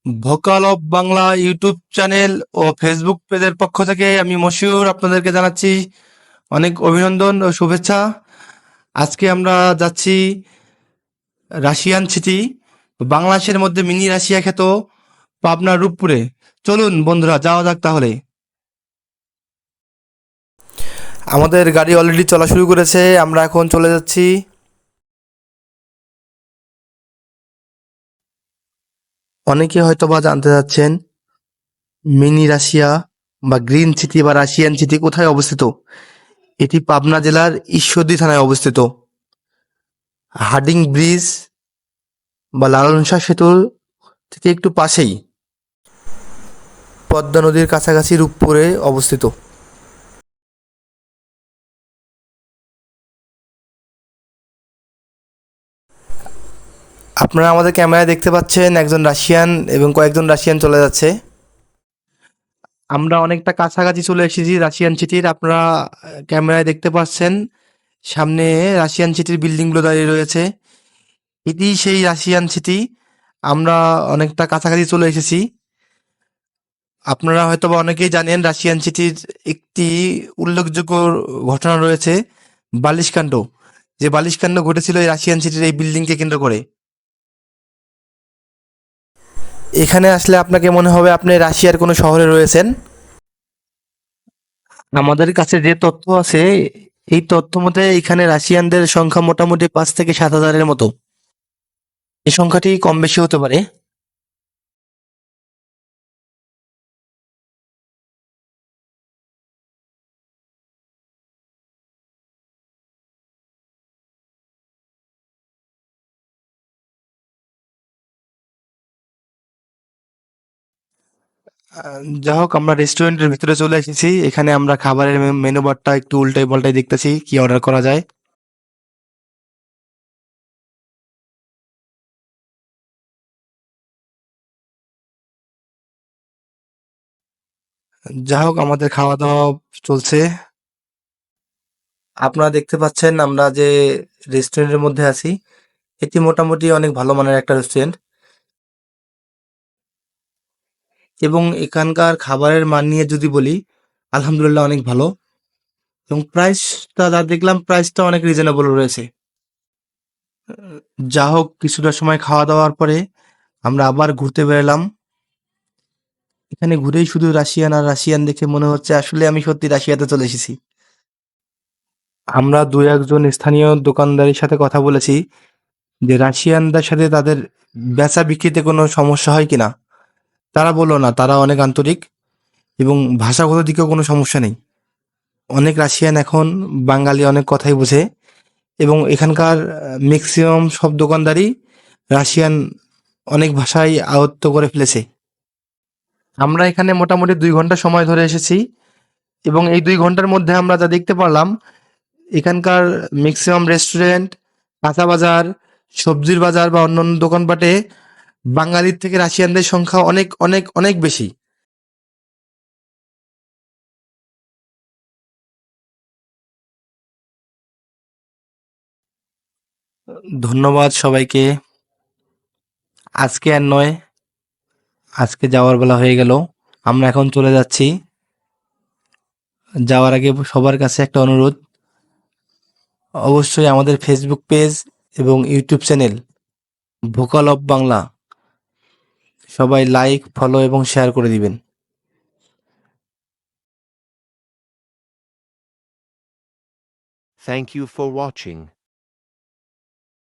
Vocal of Bangla YouTube channel ও Facebook পেজের পক্ষ থেকে আমি মশিউর আপনাদেরকে জানাচ্ছি অনেক অভিনন্দন ও শুভেচ্ছা। আজকে আমরা যাচ্ছি রাশিয়ান সিটি, বাংলাদেশের মধ্যে মিনি রাশিয়া খ্যাত পাবনার রূপপুরে। চলুন বন্ধুরা, যাওয়া যাক তাহলে। আমাদের গাড়ি অলরেডি চলা শুরু করেছে, আমরা এখন চলে যাচ্ছি। অনেকে হয়তো বা জানতে চাচ্ছেন মিনি রাশিয়া বা গ্রিন সিটি বা রাশিয়ান সিটি কোথায় অবস্থিত। এটি পাবনা জেলার ঈশ্বরদী থানায় অবস্থিত। হার্ডিং ব্রিজ বা লালন শাহ সেতুর থেকে একটু পাশেই, পদ্মা নদীর কাছাকাছি রূপপুরে অবস্থিত। আপনারা আমাদের ক্যামেরায় দেখতে পাচ্ছেন একজন রাশিয়ান এবং কয়েকজন রাশিয়ান চলে যাচ্ছে। আমরা অনেকটা কাছাকাছি চলে এসেছি রাশিয়ান সিটির। আপনারা ক্যামেরায় দেখতে পাচ্ছেন সামনে রাশিয়ান সিটির বিল্ডিংগুলো দাঁড়িয়ে রয়েছে। এটি সেই রাশিয়ান সিটি। আমরা অনেকটা কাছাকাছি চলে এসেছি। আপনারা হয়তোবা অনেকেই জানেন রাশিয়ান সিটির একটি উল্লেখযোগ্য ঘটনা রয়েছে, বালিশকাণ্ড। যে বালিশকাণ্ড ঘটেছিল এই রাশিয়ান সিটির এই বিল্ডিংকে কেন্দ্র করে। এখানে আসলে আপনাকে মনে হবে আপনি রাশিয়ার কোনো শহরে রয়েছেন। আমাদের কাছে যে তথ্য আছে, এই তথ্য মতে এখানে রাশিয়ানদের সংখ্যা মোটামুটি 5 থেকে 7 হাজারের মতো। এই সংখ্যাটি কম বেশি হতে পারে। যা হোক, আমরা রেস্টুরেন্টের ভিতরে চলে এসেছি। এখানে আমরা খাবারের মেনু বারটা একটু উল্টাই পাল্টাই দেখতেছি কি অর্ডার করা যায়। যা হোক, আমাদের খাওয়া দাওয়া চলছে। আপনারা দেখতে পাচ্ছেন আমরা যে রেস্টুরেন্টের মধ্যে আছি, এটি মোটামুটি অনেক ভালো মানের একটা রেস্টুরেন্ট এবং এখানকার খাবারের মান নিয়ে যদি বলি, আলহামদুলিল্লাহ অনেক ভালো। এবং প্রাইসটা যা দেখলাম, প্রাইসটা অনেক রিজনেবল রয়েছে। যা হোক, কিছুটা সময় খাওয়া দাওয়ার পরে আমরা আবার ঘুরতে বেরোলাম। এখানে ঘুরেই শুধু রাশিয়ান আর রাশিয়ান দেখে মনে হচ্ছে আসলে আমি সত্যি রাশিয়াতে চলে এসেছি। আমরা দু একজন স্থানীয় দোকানদারের সাথে কথা বলেছি যে রাশিয়ানদের সাথে তাদের বেচা বিক্রিতে কোনো সমস্যা হয় কিনা। তারা বলল না, তারা অনেক আন্তরিক এবং ভাষাগত দিকেও কোনো সমস্যা নেই। অনেক রাশিয়ান এখন বাঙালি অনেক কথাই বোঝে এবং এখানকার ম্যাক্সিমাম সব দোকানদারই রাশিয়ান অনেক ভাষাই আয়ত্ত করে ফেলেছে। আমরা এখানে মোটামুটি 2 ঘন্টা সময় ধরে এসেছি এবং এই 2 ঘন্টার মধ্যে আমরা যা দেখতে পারলাম, এখানকার ম্যাক্সিমাম রেস্টুরেন্ট, কাঁচা বাজার, সবজির বাজার বা অন্যান্য দোকানপাটে বাঙালির থেকে রাশিয়ানদের সংখ্যা অনেক অনেক অনেক বেশি। ধন্যবাদ সবাইকে। আজকে আর নয়, আজকে যাওয়ার বেলা হয়ে গেল। আমরা এখন চলে যাচ্ছি। যাওয়ার আগে সবার কাছে একটা অনুরোধ, অবশ্যই আমাদের ফেসবুক পেজ এবং YouTube channel vocal of Bangla সবাই লাইক, ফলো এবং শেয়ার করে দিবেন। Thank you for watching.